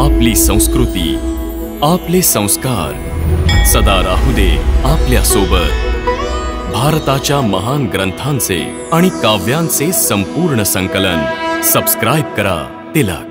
आपली संस्कृती, आपले संस्कार सदा राहू दे आपल्या सोबत। भारताच्या महान ग्रंथांचे आणि काव्यांचे संपूर्ण संकलन सबस्क्राइब करा तिलक।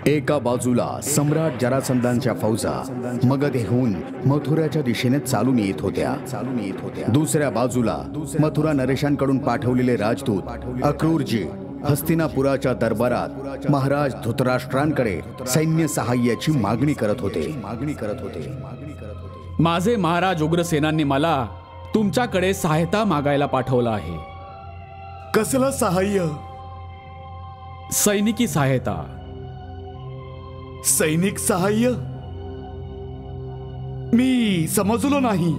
एका बाजूला सम्राट जरासंधांच्या फौजा मगधेहून मथुराच्या दिशेने चालून येत होत्या। दुसऱ्या बाजूला मथुरा नरेशांकडून पाठवलेले राजदूत अक्रूरजी हस्तिनापुराच्या दरबारात महाराज धृतराष्ट्रांकडे सैन्य सहाय्याची मागणी करत होते। माझे महाराज उग्रसेनांनी मला तुमच्याकडे सहायता मागायला पाठवलं आहे। कसलं सहाय्य? सैनिकी सहायता। सैनिक सहाय्य? मी समजलो नाही।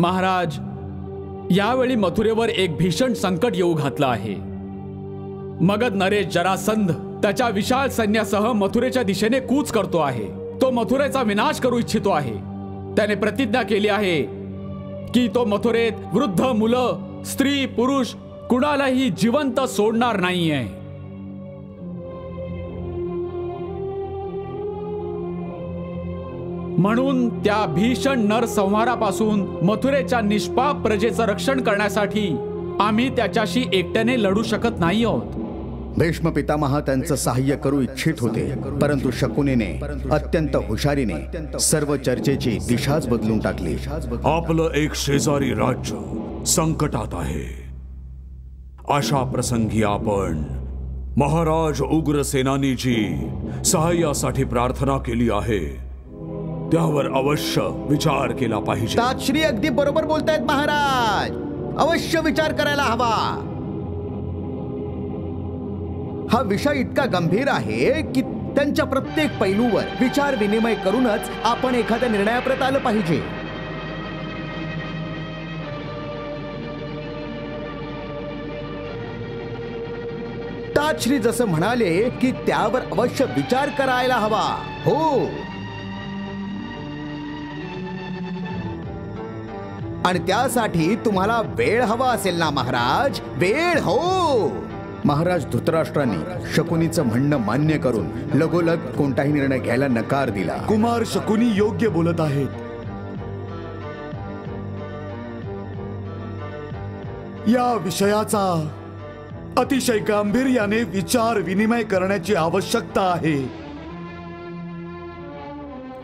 महाराज, यावेळी मथुरेवर एक भीषण संकट येऊ घातलं आहे। मगध नरेश जरासंध त्याच्या विशाल सैन्यासह मथुरेच्या दिशेने कूच करतो आहे। तो मथुरेचा विनाश करू इच्छितो आहे। त्याने प्रतिज्ञा केली आहे की तो मथुरेत वृद्ध, मुलं, स्त्री, पुरुष कुणालाही जिवंत सोडणार नाहीये। म्हणून त्या भीषण नरसंहारापासून मथुरेच्या निष्पाप प्रजेचं रक्षण करण्यासाठी आम्ही त्याच्याशी एकट्याने लढू शकत नाही आहोत। भीष्म पितामह त्यांचं सहाय्य करू इच्छित होते, परंतु शकुनीने अत्यंत हुशारीने सर्व चर्चेची दिशाच बदलून टाकली। आपलं एक शेजारी राज्य संकटात आहे। अशा प्रसंगी आपण महाराज उग्रसेनानी जी सहाय्यासाठी प्रार्थना केली आहे त्यावर अवश्य विचार केला पाहिजे। तातश्री अगदी बरोबर बोलतायत महाराज, अवश्य विचार करायला हवा। हा विषय इतका गंभीर आहे की त्यांच्या प्रत्येक पैलूवर विचार विनिमय करूनच आपण एखाद्या निर्णयाप्रत आलं पाहिजे। तातश्री जसं म्हणाले की त्यावर अवश्य विचार करायला हवा। हो, आणि त्यासाठी तुम्हाला वेळ हवा असेल ना महाराज? वेळ? हो। महाराज धृतराष्ट्रांनी शकुनीचं म्हणणं मान्य करून लगोलग कोणताही निर्णय घ्यायला नकार दिला। कुमार शकुनी योग्य बोलत आहेत। या विषयाचा अतिशय गांभीर्याने विचार विनिमय करण्याची आवश्यकता आहे।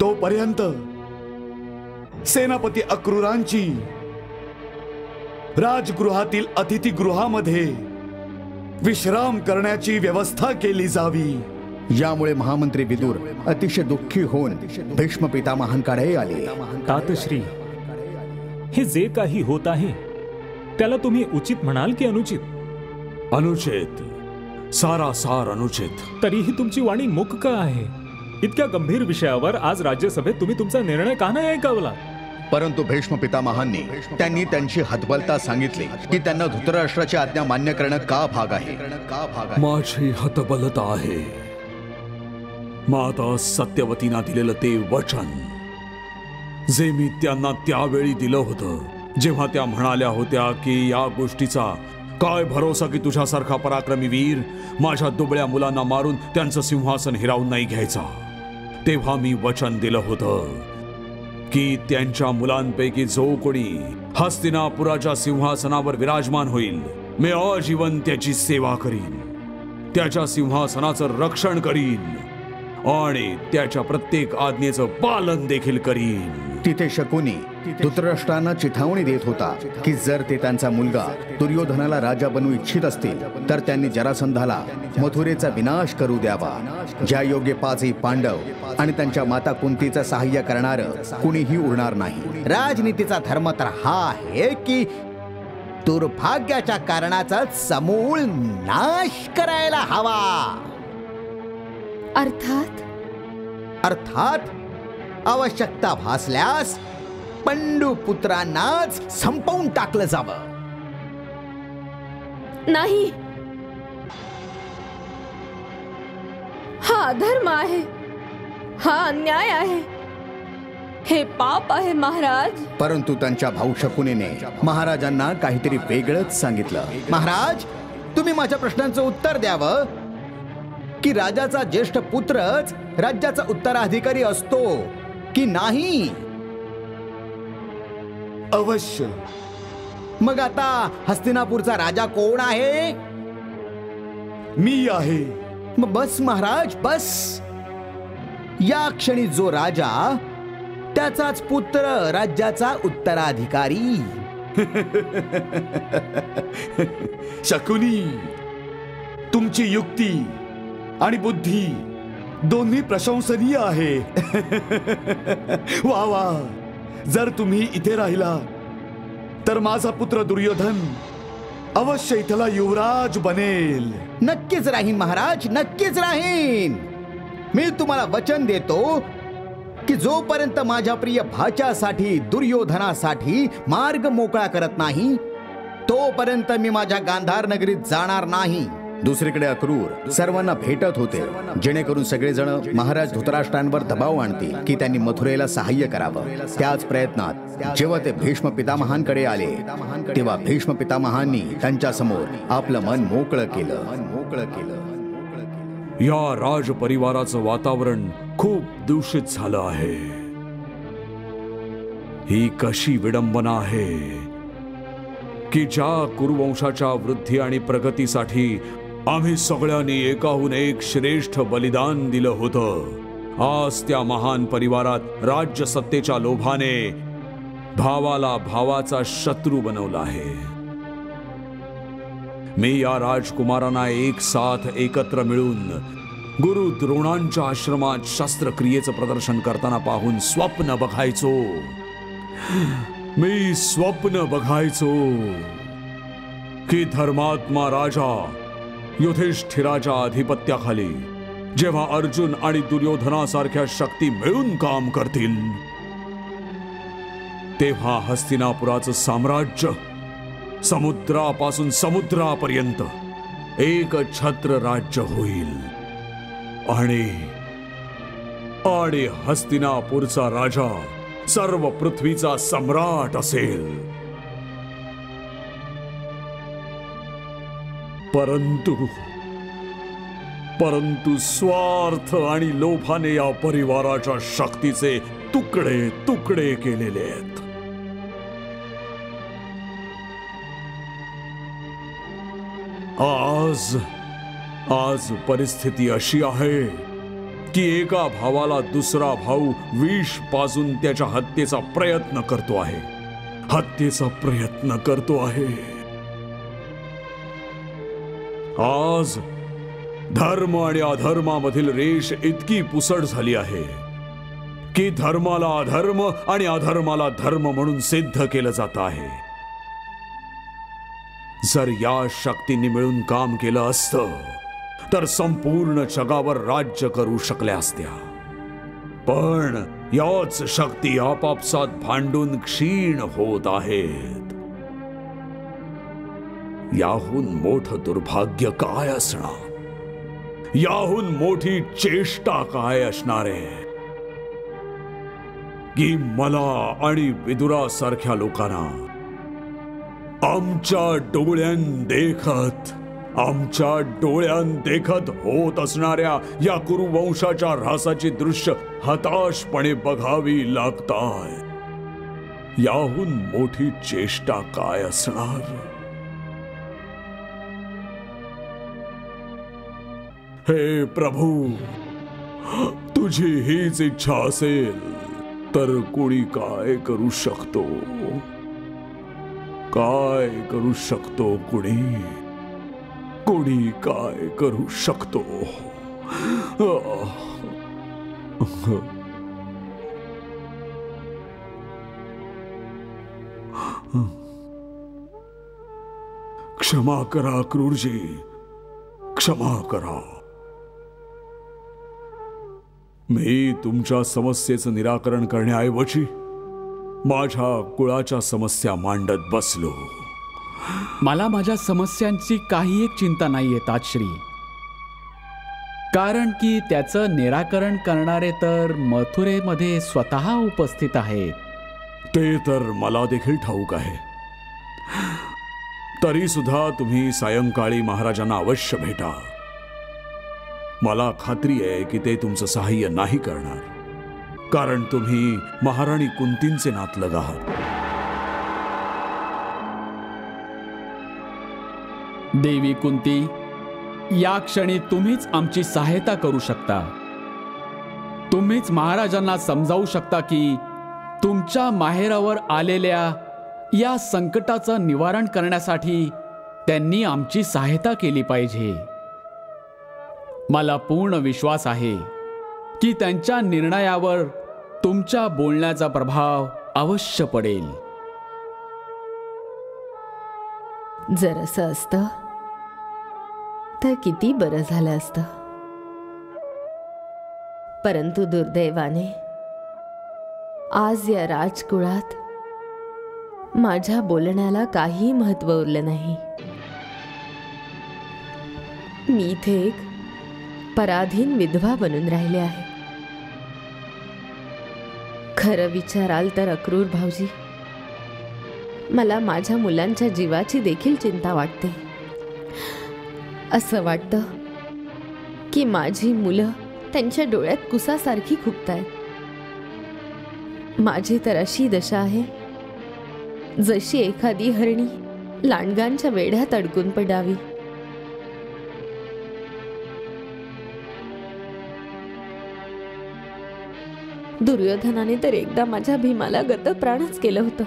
तोपर्यंत सेनापती अक्रूरांची राजगृहातील अतिथीगृहामध्ये विश्राम करण्याची व्यवस्था केली जावी. यामुळे महामंत्री विदुर अतिशय दुःखी होऊन भीष्म पितामहांकडे आले. तातश्री, हे जे काही होत आहे त्याला तुम्ही उचित म्हणाल की अनुचित? अनुचित, सारासार अनुचित. तरीही तुमची वाणी मूक का आहे? इतक्या गंभीर विषयावर आज राज्यसभेत तुम्ही तुमचा निर्णय का नाही ऐकवला? परंतु भीष्म पितामहांनी त्यांची हतबलता सांगितली की त्यांना धृतराष्ट्राची आज्ञा मान्य करणं का भाग आहे. माझी हतबलता आहे माता सत्यवतींना दिलेलं ते वचन, जे मी त्यांना त्यावेळी दिलं होतं, जेव्हा त्या म्हणाल्या होत्या की या गोष्टीचा काय भरोसा की तुझ्यासारखा पराक्रमी वीर माझ्या दुबळ्या मुलांना मारून त्यांचं सिंहासन हिरावून नाही घ्यायचा. तेव्हा मी वचन दिलं होतं की त्यांच्या मुलांपैकी जो कोणी हस्तिनापुराच्या सिंहासनावर विराजमान होईल, मी आजीवन त्याची सेवा करीन, त्याच्या सिंहासनाचं रक्षण करीन आणि त्याच्या प्रत्येक आज्ञेचं पालन देखील करीन. तिथे शकुनी धृतराष्ट्रांना चिथावणी देत होता की जर ते त्यांचा मुलगा दुर्योधनाला राजा बनवू इच्छित असतील तर त्यांनी जरासंधाला मथुरेचा विनाश करू द्यावा. ज्या योग्य 5 पांडव आणि त्यांच्या माता कुंतीचं सहाय्य करणार कुणीही उरणार नाही. राजनीतीचा धर्म तर हा आहे की दुर्भाग्याच्या कारणाचा समूळ नाश करायला हवा. अर्थात आवश्यकता भासल्यास पंडुपुत्रांनाच संपवून टाकलं जावं. नाही, हा अधर्म आहे, हा अन्याय आहे, हे पाप आहे महाराज. परंतु त्यांच्या भाऊ शकुनीने महाराजांना काहीतरी वेगळंच सांगितलं. महाराज, तुम्ही माझ्या प्रश्नांचं उत्तर द्यावं की राजाचा ज्येष्ठ पुत्रच राज्याचा उत्तराधिकारी असतो की नाही? अवश्य. मग आता हस्तिनापूरचा राजा कोण आहे? मी आहे. बस महाराज, बस. या क्षणी जो राजा त्याचाच पुत्र राज्याचा उत्तराधिकारी. शकुनी, तुमची युक्ती आणि बुद्धी दोन्ही प्रशंसनीय आहे. वा वा. जर तुम्ही इथे राहिला तर माझा पुत्र दुर्योधन अवश्य इथला युवराज बनेल. नक्कीच राहीन महाराज, नक्कीच राहीन. मी तुम्हाला वचन देतो की जोपर्यंत माझ्या प्रिय भाच्यासाठी दुर्योधनासाठी मार्ग मोकळा करत नाही तोपर्यंत मी माझ्या गांधार नगरीत जाणार नाही. दुसरीकडे अक्रूर सर्वांना भेटत होते जेणेकरून सगळेजण महाराज धृतराष्ट्रांवर दबाव आणतील की त्यांनी मथुरेला सहाय्य करावं. त्याच प्रयत्नात जेव्हा ते भीष्म पितामहांकडे आले तेव्हा भीष्म पितामहांनी त्यांच्या समोर आपलं मन मोकळं केलं. या राज परिवाराचं वातावरण खूप दूषित झालं आहे. ही कशी विडंबना आहे की ज्या कुरुवंशाच्या वृद्धी आणि प्रगतीसाठी आम्ही सगळ्यांनी एकाहून एक श्रेष्ठ बलिदान दिलं होतं, आज त्या महान परिवारात राज्य सत्तेच्या लोभाने भावाला भावाचा शत्रू बनवला आहे. मी या राजकुमारांना एक साथ एकत्र मिळून गुरु द्रोणांच्या आश्रमात शस्त्रक्रियेचं प्रदर्शन करताना पाहून स्वप्न बघायचो. मी स्वप्न बघायचो की धर्मात्मा राजा युधिष्ठिराच्या अधिपत्याखाली जेव्हा अर्जुन आणि दुर्योधनासारख्या शक्ती मिळून काम करतील तेव्हा हस्तिनापुराचं साम्राज्य समुद्रापासून समुद्रापर्यंत एक छत्र राज्य होईल आणि हस्तिनापूरचा राजा सर्व पृथ्वीचा सम्राट असेल. परंतु स्वार्थ आणि लोभाने या परिवाराच्या शक्तीचे तुकडे तुकडे केलेले आहेत. आज परिस्थिती अशी आहे की एका भावाला दुसरा भाऊ विष पाजून त्याच्या हत्येचा प्रयत्न करतो आहे हत्येचा प्रयत्न करतो आहे. आज धर्म आणि अधर्मामधील रेष इतकी पुसट झाली आहे की धर्माला अधर्म आणि अधर्माला धर्म म्हणून सिद्ध केलं जात आहे. जर या शक्तींनी मिळून काम केलं असतं तर संपूर्ण जगावर राज्य करू शकल्या असत्या. पण याच शक्ती आपापसात भांडून क्षीण होत आहेत. याहून मोठं दुर्भाग्य काय असणार? याहून मोठी चेष्टा काय असणार आहे की मला आणि विदुरासारख्या लोकांना आमच्या डोळ्यां देखत होत असणाऱ्या या कुरुवंशाच्या ऱ्हासाची दृश्य हताशपणे बघावी लागतात. याहून मोठी चेष्टा काय असणार? हे प्रभू, तुझी हीच इच्छा असेल तर कोणी काय करू शकतो? काय करू शकतो? कोणी काय करू शकतो? क्षमा करा क्रूरजी, क्षमा करा. मी तुमच्या समस्येचं निराकरण करण्याऐवजी माझ्या कुळाच्या समस्या मांडत बसलो. मला माझ्या समस्यांची काही एक चिंता नाहीये ताजश्री, कारण की त्याचं निराकरण करणारे तर मथुरेमध्ये स्वतः उपस्थित आहेत. ते तर मला देखील ठाऊक आहे. तरी सुद्धा तुम्ही सायंकाळी महाराजांना अवश्य भेटा. मला खात्री आहे की ते तुमचं सहाय्य नाही करणार, कारण तुम्ही महाराणी कुंतींचे नातलग आहात. देवी कुंती, या क्षणी तुम्हीच आमची सहायता करू शकता. तुम्हीच महाराजांना समजावू शकता की तुमच्या माहेरावर आलेल्या या संकटाचं निवारण करण्यासाठी त्यांनी आमची सहायता केली पाहिजे. मला पूर्ण विश्वास आहे की त्यांच्या निर्णयावर तुमच्या बोलण्याचा प्रभाव अवश्य पडेल. जर असं असतं तर किती बरं झालं असतं, परंतु दुर्दैवाने आज या राजकुळात माझ्या बोलण्याला काही महत्त्व उरलं नाही. मी इथे एक पराधीन विधवा बनून राहिले आहे. खरं विचाराल तर अक्रूर भाऊजी, मला माझ्या मुलांच्या जीवाची देखील चिंता वाटते. असं वाटतं की माझी मुलं त्यांच्या डोळ्यात कुसासारखी खुपतायत. माझी तर अशी दशा आहे जशी एखादी हरणी लांडग्यांच्या वेढ्यात अडकून पडावी. दुर्योधनाने तर एकदा माझ्या भीमाला गतप्राणच केलं होतं.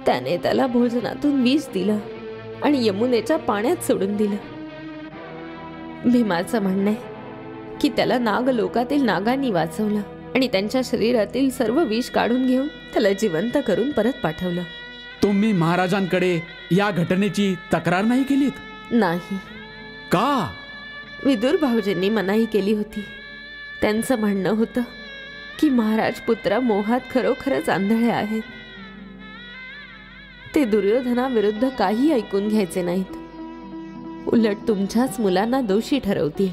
त्याने त्याला भोजनातून विष दिलं आणि यमुनेच्या पाण्यात सोडून दिलं. भीमाचं म्हणणं आहे की त्याला नागलोकातील नागांनी वाचवलं आणि त्यांच्या शरीरातील सर्व विष काढून घेऊन त्याला जिवंत करून परत पाठवलं. तुम्ही महाराजांकडे या घटनेची तक्रार नाही केलीत? नाही. का? विदुर भाऊजींनी मनाई केली होती. त्यांचं म्हणणं होतं की महाराज पुत्रा मोहात खरोखरच आंधळे आहेत. ते दुर्योधनाविरुद्ध काही ऐकून घ्यायचे नाहीत. उलट तुमच्याच मुलांना दोषी ठरवतील.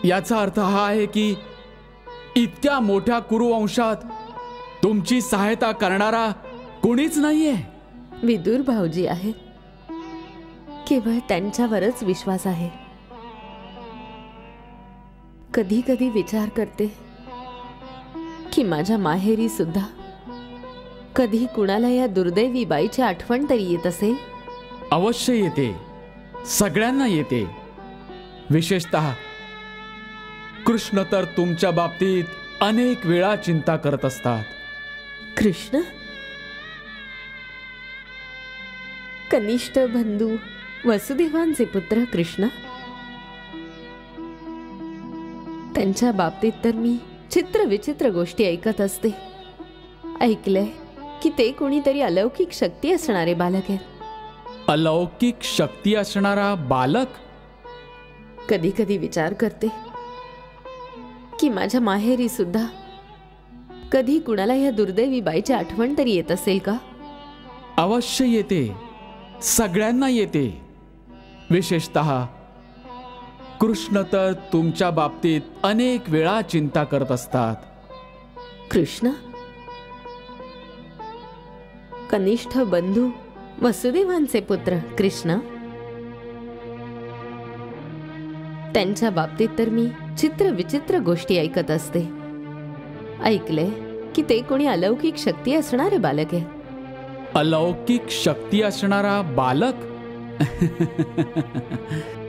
याचा अर्थ हा आहे की इतक्या मोठ्या कुरुवंशात तुमची सहायता करणारा कोणीच नाहीये? विदुर भाऊजी आहेत. केवळ त्यांच्यावरच विश्वास आहे. कधी कधी विचार करते की माझ्या माहेरी सुद्धा कधी कुणाला या दुर्दैवी बाईची आठवण तरी येत असेल. अवश्य येते, सगळ्यांना येते. विशेषतः कृष्ण तर तुमच्या बाबतीत अनेक वेळा चिंता करत असतात. कृष्ण, कनिष्ठ बंधू वसुदेवांचे पुत्र कृष्ण, त्यांच्या बाबतीत तर मी चित्र विचित्र गोष्टी ऐकत असते. ऐकलंय की ते कोणीतरी अलौकिक शक्ती असणारे बालक आहेत. अलौकिक शक्ती असणारा बालक? कधी कधी विचार करते की माझ्या माहेरी सुद्धा कधी कुणाला या दुर्दैवी बाईची आठवण तरी येत असेल का? अवश्य येते, सगळ्यांना येते. विशेषतः कृष्ण तर तुमच्या बाबतीत अनेक वेळा चिंता करत असतात. कृष्ण, कनिष्ठ बंधू वसुदेवांचे पुत्र कृष्ण, त्यांच्या बाबतीत तर मी चित्र विचित्र गोष्टी ऐकत असते. ऐकले की ते कोणी अलौकिक शक्ती असणारे बालक आहे. अलौकिक शक्ती असणारा बालक?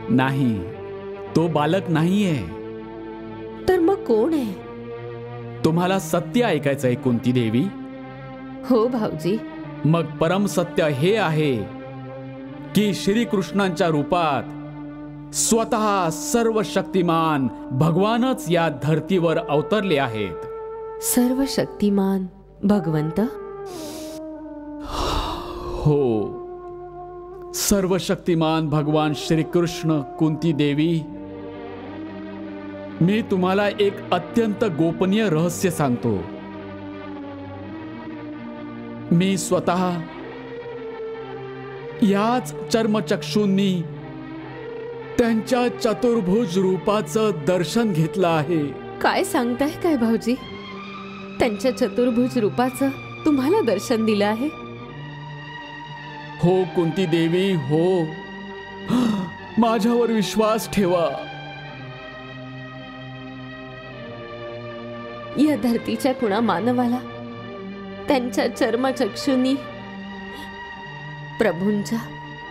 नाही, तो बालक नाहीये. तर मग कोण आहे? तुम्हाला सत्य ऐकायचंय कुंती देवी? हो भाऊजी. मग परम सत्य हे आहे की श्रीकृष्णांच्या रूपात स्वतः सर्व शक्तिमान भगवानच या धर्तीवर अवतरले आहेत. सर्व शक्तिमान भगवंत? हो, सर्व शक्तिमान भगवान श्रीकृष्ण. कुंती देवी, मी तुम्हाला एक अत्यंत गोपनीय रहस्य सांगतो. मी स्वतः याच चर्मचक्षूंनी त्यांच्या चतुर्भुज रूपाचं दर्शन घेतलं आहे. काय सांगताय काय भाऊजी? त्यांच्या चतुर्भुज रूपाचं तुम्हाला दर्शन दिलं आहे? हो कुंती देवी, हो. माझ्यावर विश्वास ठेवा. या धरतीच्या कुणा मानवाला त्यांच्या चर्मचक्षुनी प्रभूंच्या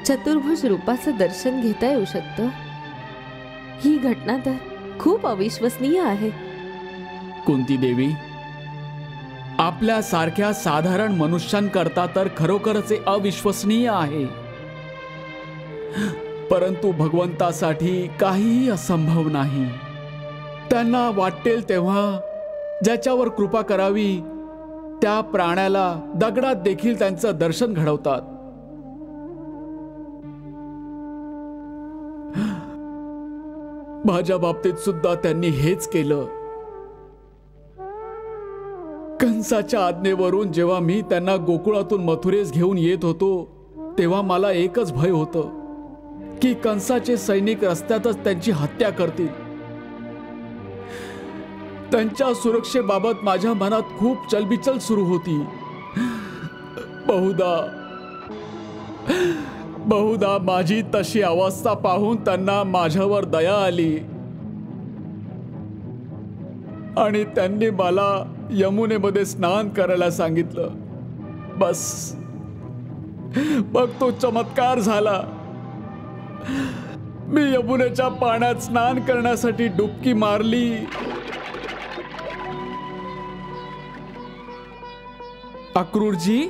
चतुर्भुज रूपाचं दर्शन घेता येऊ शकतं? ही घटना तर खूप अविश्वसनीय आहे. कुंती देवी, आपल्या सारख्या साधारण मनुष्यांकरता तर खरोखरच अविश्वसनीय आहे. परंतु भगवंतासाठी काहीही असंभव नाही. त्यांना वाटेल तेव्हा ज्याच्यावर कृपा करावी त्या प्राण्याला दगडात देखील त्यांचं दर्शन घडवतात. माझ्या बाबतीत सुद्धा त्यांनी हेच केलं. कंसाच्या आज्ञेवरून जेव्हा मी त्यांना गोकुळातून मथुरेस घेऊन येत होतो तेव्हा मला एकच भय होतं की कंसाचे सैनिक रस्त्यातच त्यांची हत्या करतील. त्यांच्या सुरक्षेबाबत माझ्या मनात खूप चलबिचल सुरू होती. बहुधा माझी तशी अवस्था पाहून त्यांना माझ्यावर दया आली आणि त्यांनी मला यमुनेमध्ये स्नान करायला सांगितलं. बस, मग तो चमत्कार झाला. मी यमुनेच्या पाण्यात स्नान करण्यासाठी डुबकी मारली. अक्रूरजी,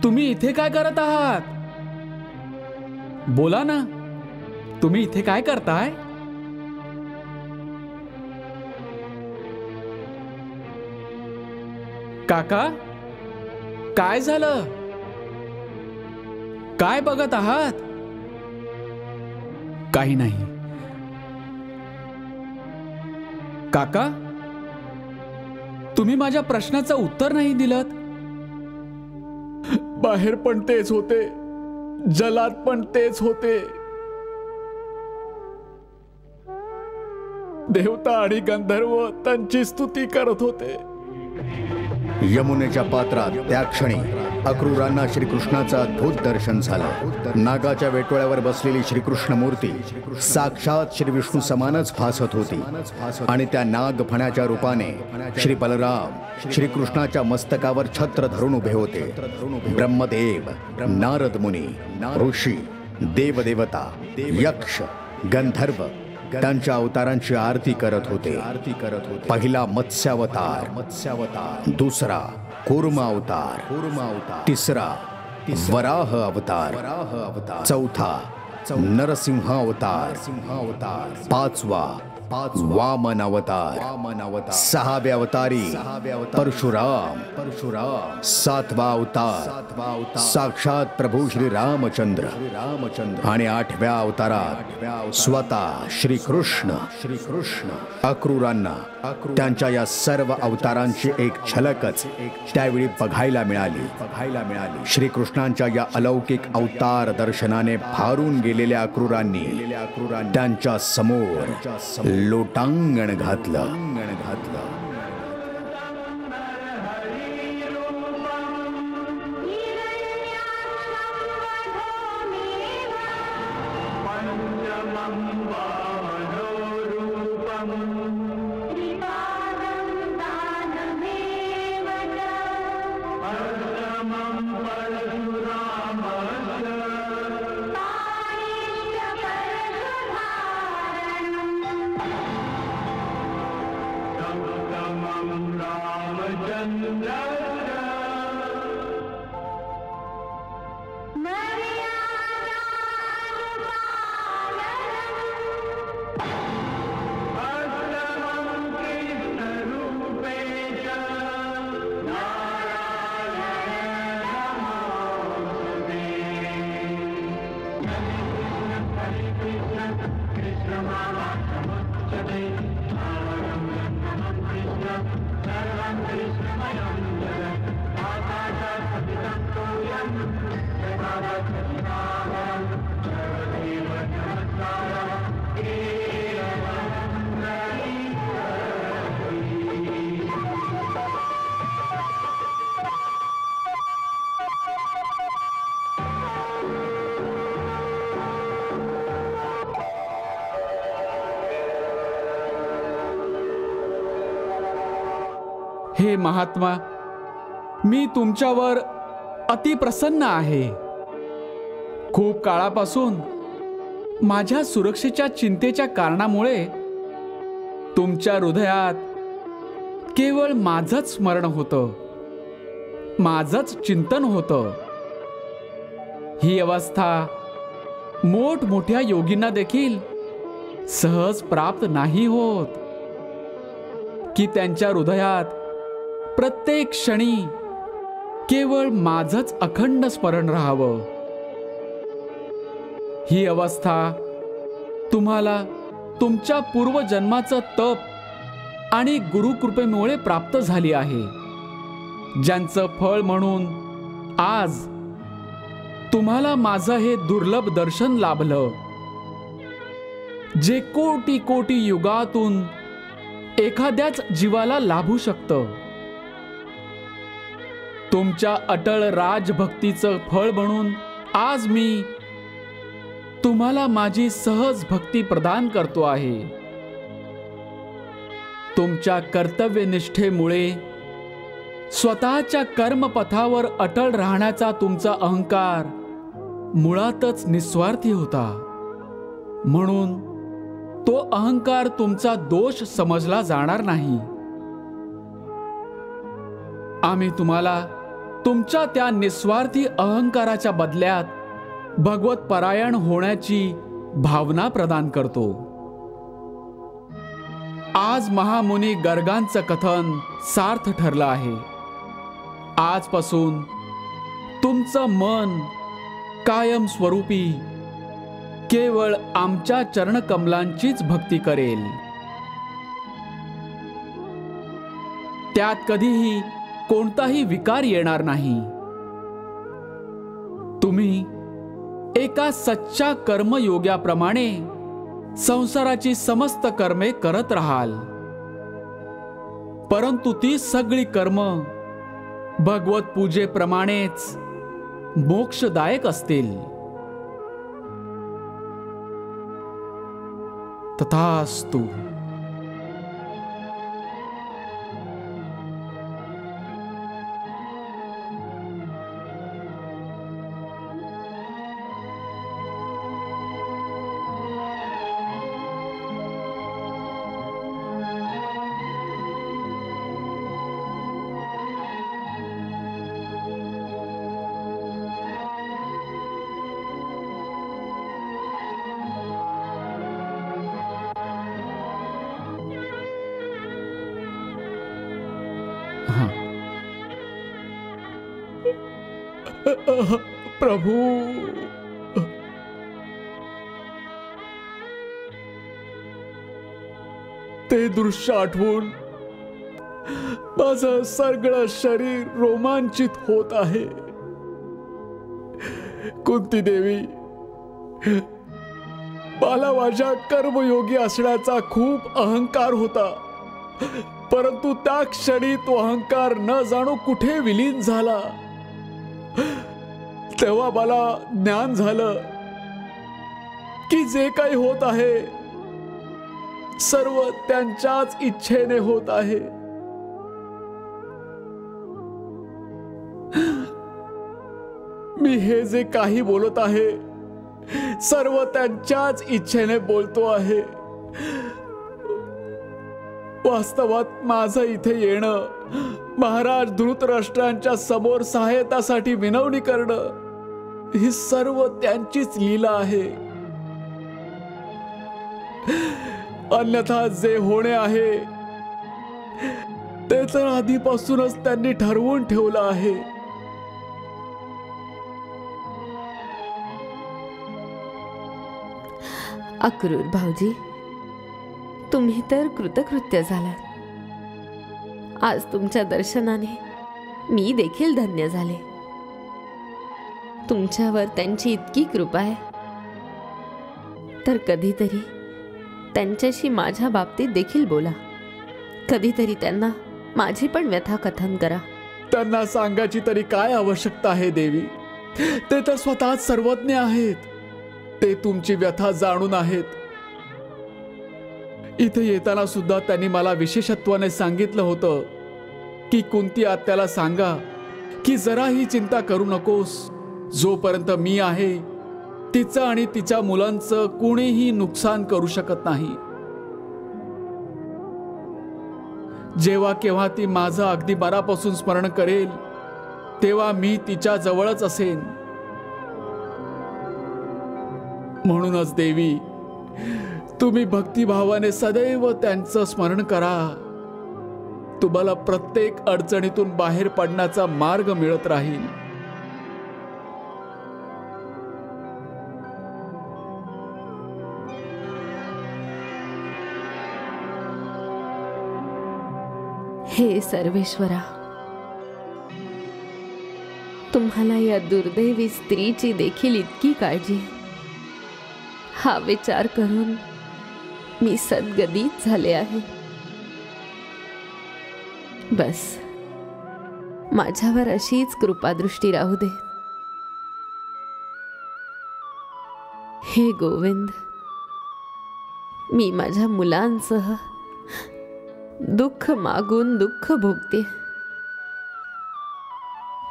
तुम्ही इथे काय करत आहात? बोला ना, तुम्ही इथे काय करताय? काका, काय झालं? काय बघत आहात? काही नाही. काका, तुम्ही माझ्या प्रश्नाचं उत्तर नाही दिलत. बाहेर पण तेच होते, जलात पण तेच होते. देवता आणि गंधर्व त्यांची स्तुती करत होते. यमुनेच्या पात्रात त्या क्षणी अक्रूरांना श्रीकृष्णाचं अद्भुत दर्शन झालं. नागाच्या वेटोळ्यावर बसलेली श्रीकृष्ण मूर्ती साक्षात श्री विष्णू समानच भासत होती आणि त्या नागफण्याच्या रूपाने श्री बलराम श्रीकृष्णाच्या मस्तकावर छत्र धरून उभे होते. ब्रह्मदेव, नारद मुनी, ऋषी, देवदेवता, यक्ष, गंधर्व त्यांच्या अवतारांची आरती करत होते. पहिला मत्स्यावतार, दुसरा कूर्मा अवतार, तिसरा वराह अवतार, चौथा नरसिंह अवतार, पाचवा वामन अवतार, सहावे अवतारी परशुराम, सातवा अवतार साक्षात प्रभू श्री रामचंद्र आणि आठव्या अवतारात स्वतः श्रीकृष्ण. अक्रूरांना त्यांच्या या सर्व अवतारांची एक झलकच त्यावेळी बघायला मिळाली. श्रीकृष्णांच्या या अलौकिक अवतार दर्शनाने भारून गेलेल्या अक्रूरांनी त्यांच्या समोर लोटांगण घातलं. हे महात्मा, मी तुमच्यावर अतिप्रसन्न आहे. खूप काळापासून माझ्या सुरक्षेच्या चिंतेच्या कारणामुळे तुमच्या हृदयात केवळ माझंच स्मरण होतं, माझंच चिंतन होतं. ही अवस्था मोठमोठ्या योगींना देखील सहज प्राप्त नाही होत की त्यांच्या हृदयात प्रत्येक क्षणी केवळ माझंच अखंड स्मरण राहावं. ही अवस्था तुम्हाला तुमच्या पूर्वजन्माचं तप आणि गुरुकृपेमुळे प्राप्त झाली आहे, ज्यांचं फळ म्हणून आज तुम्हाला माझं हे दुर्लभ दर्शन लाभलं, जे कोटी कोटी युगातून एखाद्याच जीवाला लाभू शकतं. तुमच्या अटळ राजभक्तीचं फळ म्हणून आज मी तुम्हाला माझी सहज भक्ती प्रदान करतो आहे. तुमच्या कर्तव्यनिष्ठेमुळे स्वतःच्या कर्मपथावर अटळ राहण्याचा तुमचा अहंकार मुळातच निस्वार्थी होता, म्हणून तो अहंकार तुमचा दोष समजला जाणार नाही. आम्ही तुम्हाला तुमच्या त्या निस्वार्थी अहंकाराच्या बदल्यात भगवत परायण होण्याची भावना प्रदान करतो. आज महामुनी गर्गांचं कथन सार्थ ठरलं आहे. आजपासून तुमचं मन कायम स्वरूपी केवळ आमच्या चरणकमलांचीच भक्ती करेल. त्यात कधीही कोणताही विकार येणार नाही. तुम्ही एका सच्चा कर्मयोग्याप्रमाणे संसाराची समस्त कर्मे करत राहाल, परंतु ती सगळी कर्म भगवत पूजेप्रमाणेच मोक्षदायक असतील. तथास्तु. प्रभू, ते दृश्य आठवून माझं सगळं शरीर रोमांचित होत आहे. कुंती देवी, मला माझ्या कर्मयोगी असण्याचा खूप अहंकार होता, परंतु त्या क्षणी तो अहंकार न जाणो कुठे विलीन झाला. तेव्हा मला ज्ञान झालं की जे काही होत आहे सर्व त्यांच्याच इच्छेने होत आहे. मी हे जे काही बोलत आहे सर्व त्यांच्याच इच्छेने बोलतो आहे. वास्तवात माझं इथे येणं, महाराज धृतराष्ट्रांच्या समोर सहायतासाठी विनवणी करणं, ही सर्व त्यांचीच लीला आहे. अन्यथा जे होणे आहे ते तर आधीपासूनच त्यांनी ठरवून ठेवलं आहे. अक्रूर भाऊजी, तुम्ही तर कृतकृत्य झालात. आज तुमच्या दर्शनाने मी देखील धन्य झाले. तुमच्यावर त्यांची इतकी कृपा आहे, तर कधीतरी त्यांच्याशी माझ्या बाबतीत देखील बोला. कधीतरी त्यांना माझी पण व्यथा कथन करा. त्यांना सांगायची तरी काय आवश्यकता आहे देवी? ते तर स्वतःच सर्वज्ञ आहेत. ते तुमची व्यथा जाणून आहेत. इथे येताना सुद्धा त्यांनी मला विशेषत्वाने सांगितलं होतं की कुंती आत्याला सांगा की जराही चिंता करू नकोस. जोपर्यंत मी आहे तिचं आणि तिच्या मुलांचं कोणीही नुकसान करू शकत नाही. जेव्हा केव्हा ती माझं अगदी मनापासून स्मरण करेल तेव्हा मी तिच्या जवळच असेन. म्हणूनच देवी, तुम्ही भक्तिभावाने सदैव त्यांचं स्मरण करा. तुम्हाला प्रत्येक अडचणीतून बाहेर पडण्याचा मार्ग मिळत राहील. हे सर्वेश्वरा, तुम्हाला या दुर्दैवी स्त्रीची देखील इतकी काळजी, हा विचार करून मी सद्गदित झाले आहे. बस माझ्यावर अशीच कृपादृष्टी राहू दे. हे गोविंद, मी माझ्या मुलांसह दुःख मागून दुःख भोगते.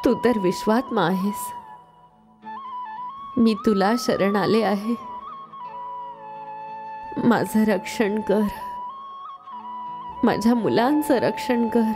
तू तर विश्वात्मा आहेस. मी तुला शरण आले आहे. माझं रक्षण कर, माझ्या मुलांचं रक्षण कर.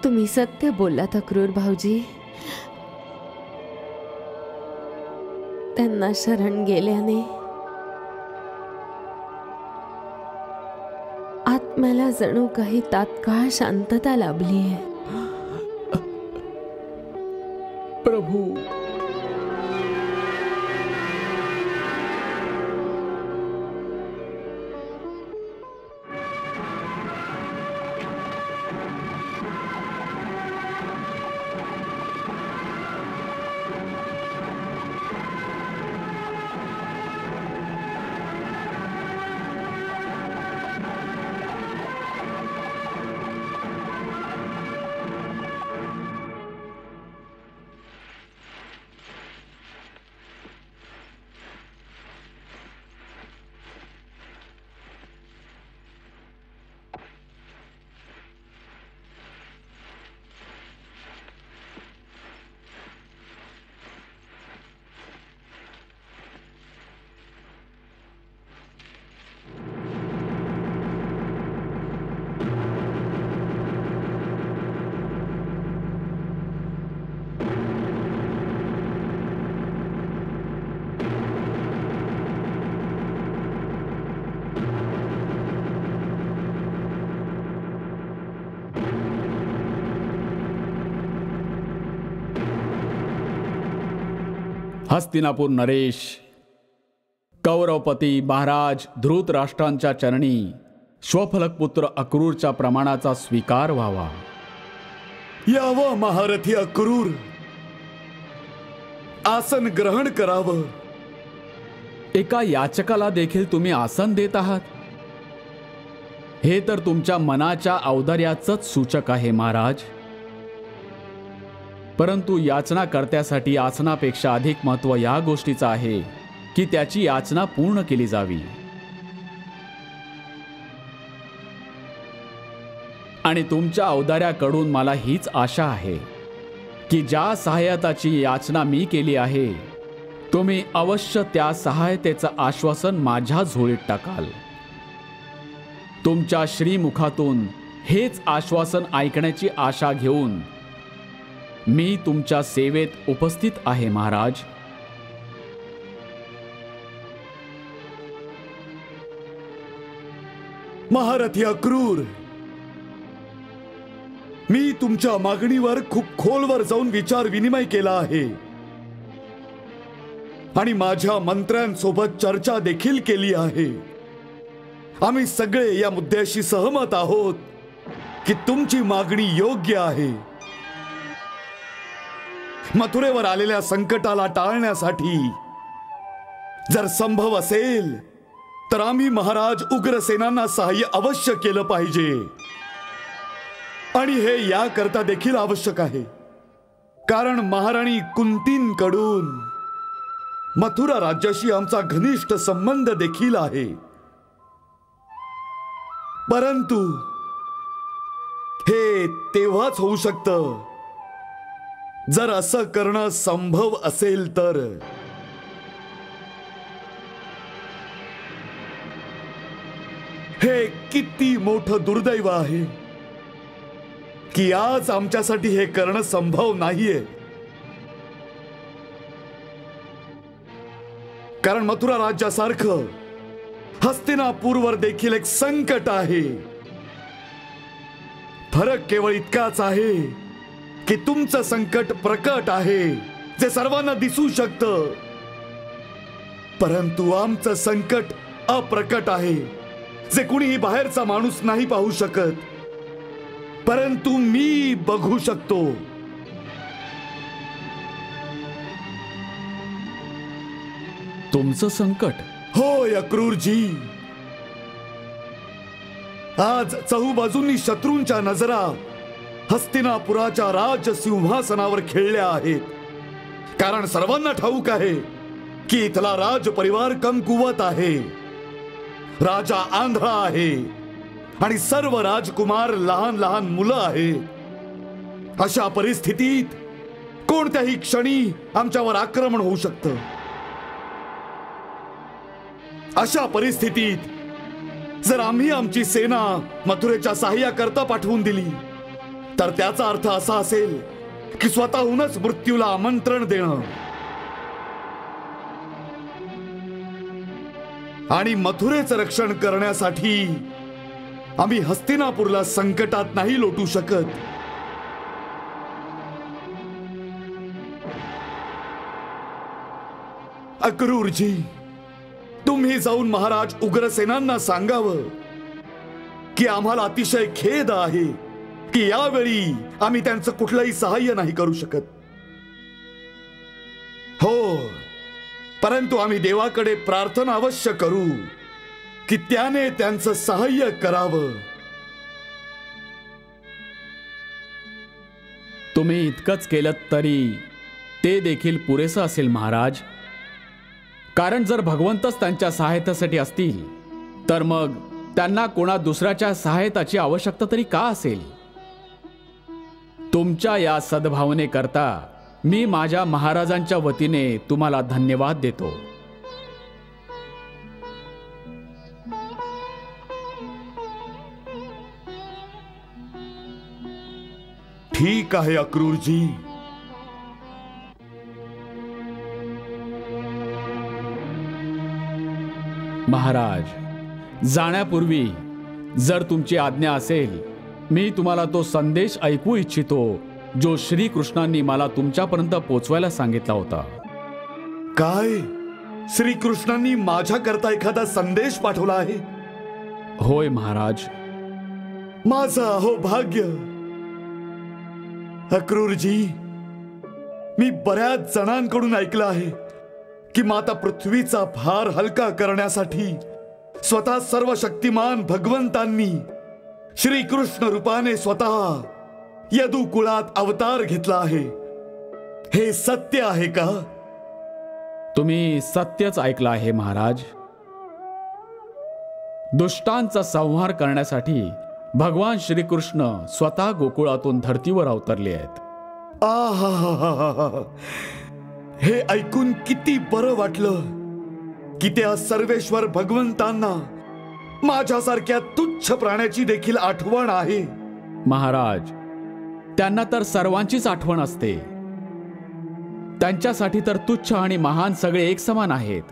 तुम्ही सत्य बोललात अक्रूर भाऊजी. त्यांना शरण गेल्याने आत्म्याला जणू काही तात्काळ शांतता लाभली आहे. प्रभू, हस्तिनापूर नरेश, कौरवपती महाराज धृतराष्ट्रांच्या चरणी श्वफलकपुत्र अक्रूरच्या प्रमाणाचा स्वीकार व्हावा. यावं महारथी अक्रूर, आसन ग्रहण करावं. एका याचकाला देखील तुम्ही आसन देत आहात, हे तर तुमच्या मनाच्या औदार्याचंच सूचक आहे महाराज. परंतु याचनाकर्त्यासाठी आसनापेक्षा अधिक महत्त्व या गोष्टीचं आहे की त्याची याचना पूर्ण केली जावी. आणि तुमच्या औदार्याकडून मला हीच आशा आहे की ज्या सहाय्यताची याचना मी केली आहे, तुम्ही अवश्य त्या सहायतेचं आश्वासन माझ्या झोळीत टाकाल. तुमच्या श्रीमुखातून हेच आश्वासन ऐकण्याची आशा घेऊन मी तुमच्या सेवेत उपस्थित आहे महाराज. महारथी अक्रूर, मी तुमच्या मागणीवर खूप खोलवर जाऊन विचार विनिमय केला आहे आणि माझ्या मंत्र्यांसोबत चर्चा देखील केली आहे. आम्ही सगळे या मुद्द्याशी सहमत आहोत की तुमची मागणी योग्य आहे. मथुरेवर आलेल्या संकटाला टाळण्यासाठी जर संभव असेल तर आम्ही महाराज उग्रसेनांना सहाय्य अवश्य केलं पाहिजे. आणि हे याकरता देखील आवश्यक आहे कारण महाराणी कुंतींकडून मथुरा राज्याशी आमचा घनिष्ठ संबंध देखील आहे. परंतु हे तेव्हाच होऊ शकतं जर असं करणं संभव असेल तर. हे किती मोठं दुर्दैव आहे की आज आमच्यासाठी हे करणं संभव नाहीये. कारण मथुरा राज्यासारखं हस्तिनापूरवर देखील एक संकट आहे. फरक केवळ इतकाच आहे की तुमचं संकट प्रकट आहे, जे सर्वांना दिसू शकतं, परंतु आमचं संकट अप्रकट आहे, जे कुणीही बाहेरचा माणूस नाही पाहू शकत, परंतु मी बघू शकतो. तुमचं संकट? होय अक्रूरजी. आज चहूबाजूंनी शत्रूंच्या नजरा हस्तिनापुराच्या राजसिंहासनावर खेळल्या आहेत. कारण सर्वांना ठाऊक आहे की इथला राज परिवार कमकुवत आहे. राजा आंधळा आहे आणि सर्व राजकुमार लहान लहान मुलं आहेत. अशा परिस्थितीत कोणत्याही क्षणी आमच्यावर आक्रमण होऊ शकतं. अशा परिस्थितीत जर आम्ही आमची सेना मथुरेच्या सहाय्याकरता पाठवून दिली तर त्याचा अर्थ असा असेल की स्वतःहूनच मृत्यूला आमंत्रण देणं आणि मथुरेचं रक्षण करण्यासाठी आम्ही हस्तिनापूरला संकटात नाही लोटू शकत. अक्रूरजी, तुम्ही जाऊन महाराज उग्रसेनांना सांगावं की आम्हाला अतिशय खेद आहे की यावेळी आम्ही त्यांचं कुठलंही सहाय्य नाही करू शकत. हो, परंतु आम्ही देवाकडे प्रार्थना अवश्य करू की त्याने त्यांचं सहाय्य करावं. तुम्ही इतकंच केलं तरी ते देखील पुरेसं असेल महाराज. कारण जर भगवंतच त्यांच्या सहायतेसाठी असतील तर मग त्यांना कोणा दुसऱ्याच्या सहायताची आवश्यकता तरी का असेल. तुमच्या या सद्भावनेकरता मी माझ्या महाराजांच्या वतीने तुम्हाला धन्यवाद देतो. ठीक आहे अक्रूरजी. महाराज, जाण्यापूर्वी जर तुमची आज्ञा असेल मी तुम्हाला तो संदेश ऐकू इच्छितो जो श्रीकृष्णांनी मला तुमच्यापर्यंत पोचवायला सांगितला होता. काय? श्रीकृष्णांनी माझ्याकरता एखादा संदेश पाठवला आहे? होय महाराज. माझं अहो भाग्य. अक्रूरजी, मी बऱ्याच जणांकडून ऐकलं आहे की माता पृथ्वीचा भार हलका करण्यासाठी स्वतः सर्वशक्तिमान भगवंतांनी श्रीकृष्ण रूपाने स्वतः यदुकुळात अवतार घेतला आहे. हे सत्य आहे का? तुम्ही सत्यच ऐकलं आहे महाराज. दुष्टांचा संहार करण्यासाठी भगवान श्रीकृष्ण स्वतः गोकुळातून धर्तीवर अवतरले आहेत. आहा, हे ऐकून किती बरं वाटलं की त्या सर्वेश्वर भगवंतांना माझ्यासारख्या तुच्छ प्राण्याची देखील आठवण आहे. महाराज, त्यांना तर सर्वांचीच आठवण असते. त्यांच्यासाठी तर तुच्छ आणि महान सगळे एक समान आहेत.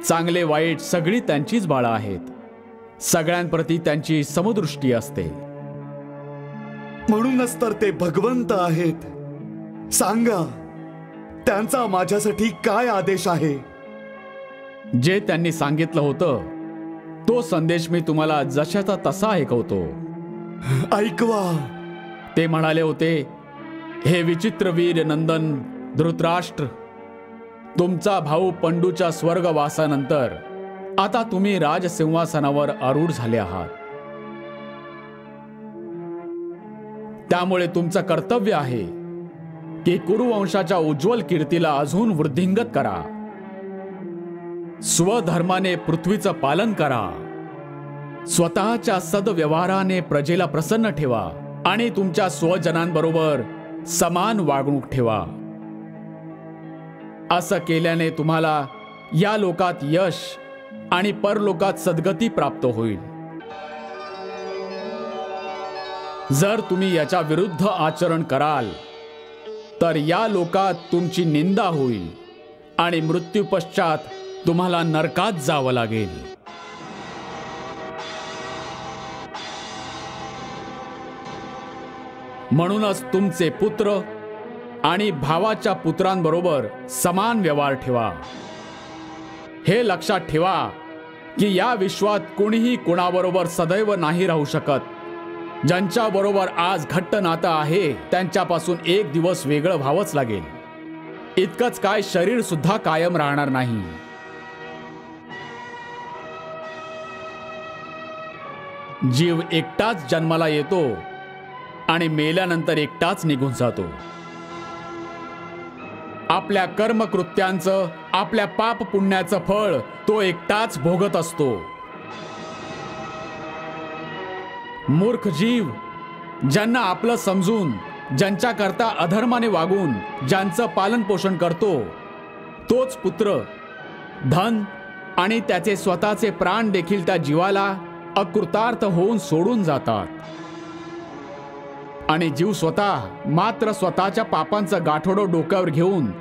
चांगले वाईट सगळी त्यांचीच बाळं आहेत. सगळ्यांप्रती त्यांची समदृष्टी असते. म्हणूनच तर ते भगवंत आहेत. सांगा, त्यांचा माझ्यासाठी काय आदेश आहे? जे त्यांनी सांगितलं होतं तो संदेश मी तुम्हाला जशाचा तसा ऐकवतो. ऐकवा. ते म्हणाले होते, हे विचित्र वीर नंदन धृतराष्ट्र, तुमचा भाऊ पंडूच्या स्वर्गवासानंतर आता तुम्ही राजसिंहासनावर आरूढ झाले आहात. त्यामुळे तुमचं कर्तव्य आहे की कुरुवंशाच्या उज्ज्वल कीर्तीला अजून वृद्धिंगत करा. स्वधर्माने पृथ्वीचं पालन करा. स्वतःच्या सद्व्यवहाराने प्रजेला प्रसन्न ठेवा आणि तुमच्या स्वजनांबरोबर समान वागणूक ठेवा. असं केल्याने तुम्हाला या लोकात यश आणि परलोकात सद्गती प्राप्त होईल. जर तुम्ही याच्या विरुद्ध आचरण कराल तर या लोकात तुमची निंदा होईल आणि मृत्यू पश्चात तुम्हाला नरकात जावं लागेल. म्हणूनच तुमचे पुत्र आणि भावाच्या पुत्रांबरोबर समान व्यवहार ठेवा. हे लक्षात ठेवा की या विश्वात कोणीही कोणाबरोबर सदैव नाही राहू शकत. ज्यांच्या बरोबर आज घट्ट नातं आहे त्यांच्यापासून एक दिवस वेगळं व्हावंच लागेल. इतकंच काय, शरीर सुद्धा कायम राहणार नाही. जीव एकटाच जन्माला येतो आणि मेल्यानंतर एकटाच निघून जातो. आपल्या कर्मकृत्यांचं, आपल्या पाप पुण्याचं फळ तो एकटाच भोगत असतो. मूर्ख जीव ज्यांना आपलं समजून, ज्यांच्याकरता अधर्माने वागून ज्यांचं पालन पोषण करतो, तोच पुत्र धन आणि त्याचे स्वतःचे प्राण देखील त्या जीवाला अकृतार्थ होऊन सोडून जातात. आणि जीव स्वतः मात्र स्वतःच्या पापांचं गाठोडं डोक्यावर घेऊन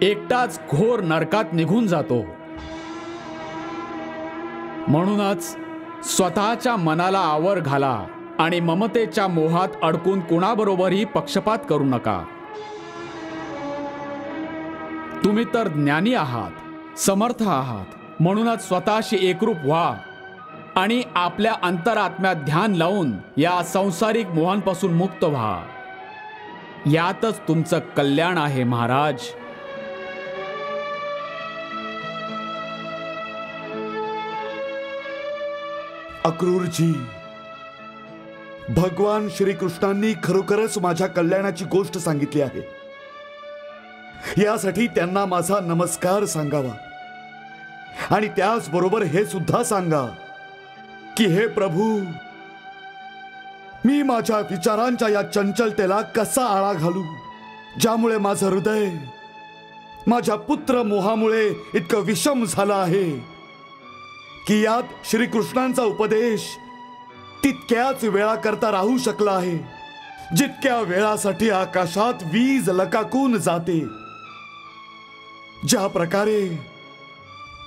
एकटाच घोर नरकात निघून जातो. म्हणूनच स्वतःच्या मनाला आवर घाला आणि ममतेच्या मोहात अडकून कुणाबरोबरही पक्षपात करू नका. तुम्ही तर ज्ञानी आहात, समर्थ आहात, म्हणूनच स्वतःशी एकरूप व्हा आणि आपल्या अंतरात्म्यात ध्यान लावून या सांसारिक मोहांपासून मुक्त व्हा. यातच तुमचं कल्याण आहे महाराज. अक्रूरजी, भगवान श्रीकृष्णांनी खरोखरच माझ्या कल्याणाची गोष्ट सांगितली आहे. यासाठी त्यांना माझा नमस्कार सांगावा आणि त्याचबरोबर हे सुद्धा सांगा की हे प्रभू, मी माझ्या विचारांच्या या चंचलतेला कसा आळा घालू, ज्यामुळे माझं हृदय माझ्या पुत्र मोहामुळे इतकं विषम झालं आहे की यात श्रीकृष्णांचा उपदेश तितक्याच वेळा करता राहू शकला आहे जितक्या वेळासाठी आकाशात वीज लकाकून जाते. ज्या प्रकारे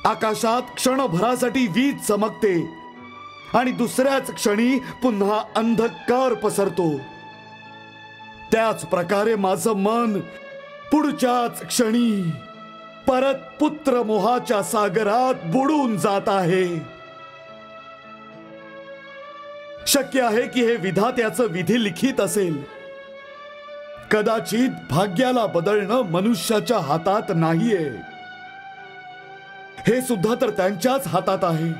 आकाशात क्षणभरासाठी वीज चमकते आणि दुसऱ्याच क्षणी पुन्हा अंधकार पसरतो, त्याच प्रकारे माझं मन पुढच्याच क्षणी परत पुत्र मोहाच्या सागरात बुडून जात आहे. शक्य आहे की हे विधात्याचं विधी लिखित असेल. कदाचित भाग्याला बदलणं मनुष्याच्या हातात नाहीये, हे सुद्धा तर त्यांच्याच हातात आहे.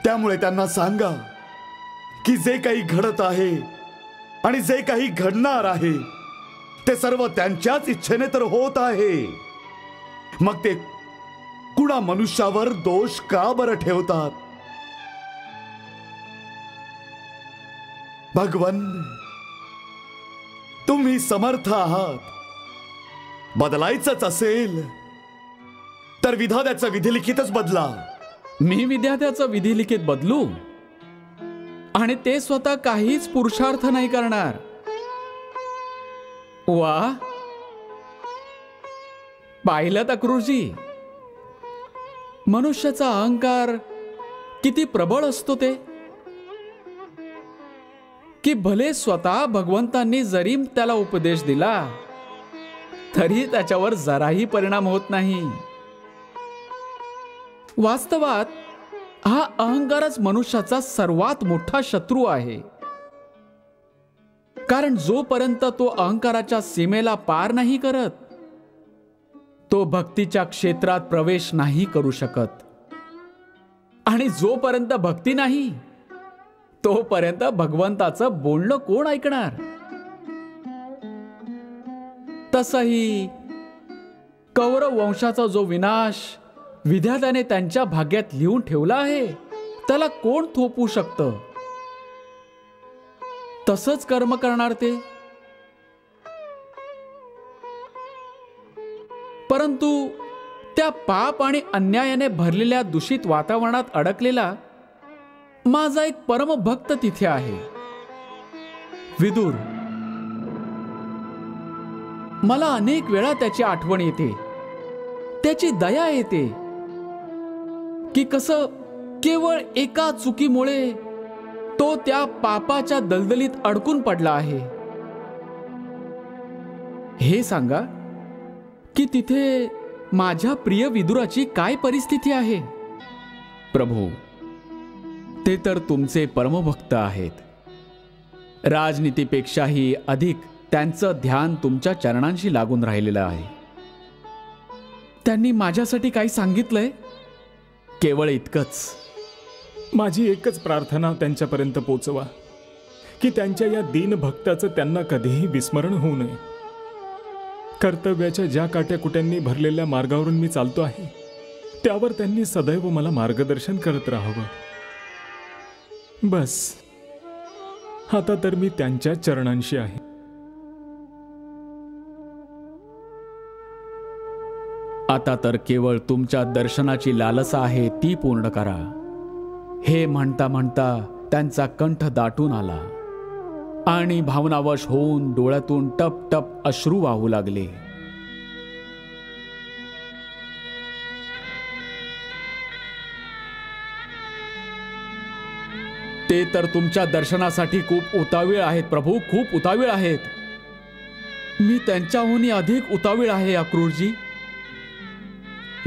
त्यामुळे त्यांना सांगा की जे काही घडत आहे आणि जे काही घडणार आहे ते सर्व त्यांच्याच इच्छेने तर होत आहे. मग ते कुणा मनुष्यावर दोष का बरं ठेवतात? भगवन, तुम्ही समर्थ आहात. बदलायचंच असेल तर विधात्याचं विधिलिखितच बदला. मी विधात्याचं विधिलिखित बदलू आणि ते स्वतः काहीच पुरुषार्थ नाही करणार. वा, पाहिलं अक्रूरजी, मनुष्याचा अहंकार किती प्रबळ असतो ते, की भले स्वतः भगवंतांनी जरी त्याला उपदेश दिला तरी त्याच्यावर जराही परिणाम होत नाही. वास्तवात हा अहंकारच मनुष्याचा सर्वात मोठा शत्रू आहे. कारण जोपर्यंत तो अहंकाराच्या सीमेला पार नाही करत, तो भक्तीच्या क्षेत्रात प्रवेश नाही करू शकत. आणि जोपर्यंत भक्ती नाही तोपर्यंत भगवंताचं बोलणं कोण ऐकणार? तसही कौरव वंशाचा जो विनाश विधात्याने त्यांच्या भाग्यात लिहून ठेवला आहे त्याला कोण थोपवू शकतं? तसंच कर्म करणार ते. परंतु त्या पाप आणि अन्यायाने भरलेल्या दूषित वातावरणात अडकलेला माझा एक परमभक्त तिथे आहे, विदुर. मला अनेक वेळा त्याची आठवण येते, त्याची दया येते की कसं केवळ एका चुकीमुळे तो त्या पापाच्या दलदलीत अडकून पडला आहे. हे सांगा की तिथे माझ्या प्रिय विदुराची काय परिस्थिती आहे? प्रभू, ते तर तुमचे परमभक्त आहेत. राजनीतीपेक्षाही अधिक त्यांचं ध्यान तुमच्या चरणांशी लागून राहिलेलं आहे. त्यांनी माझ्यासाठी काही सांगितलंय? केवळ इतकंच. माझी एकच प्रार्थना त्यांच्यापर्यंत पोचवा की त्यांच्या या दीनभक्ताचं त्यांना कधीही विस्मरण होऊ नये. कर्तव्याच्या ज्या काट्याकुट्यांनी भरलेल्या मार्गावरून मी चालतो आहे त्यावर त्यांनी सदैव मला मार्गदर्शन करत राहावं. बस, आता तर मी त्यांच्या चरणांशी आहे. आता तर केवळ तुमच्या दर्शनाची लालसा आहे ती पूर्ण करा. हे म्हणता म्हणता त्यांचा कंठ दाटून आला आणि भावनावश होऊन डोळ्यातून टप टप अश्रू वाहू लागले. ते तर तुमच्या दर्शनासाठी खूप उतावीळ आहेत प्रभू, खूप उतावीळ आहेत. मी त्यांच्याहूनही अधिक उतावीळ आहे अक्रूरजी.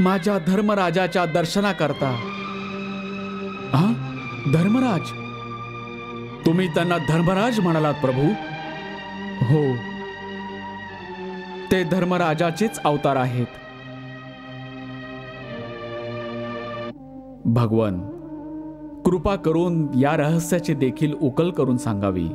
माझ्या धर्मराजाच्या दर्शनाकरता. हा, धर्मराज? तुम्ही त्यांना धर्मराज म्हणालात प्रभू? हो, ते धर्मराजाचेच अवतार आहेत. भगवान, कृपा करून या रहस्याची देखील उकल करून सांगावी.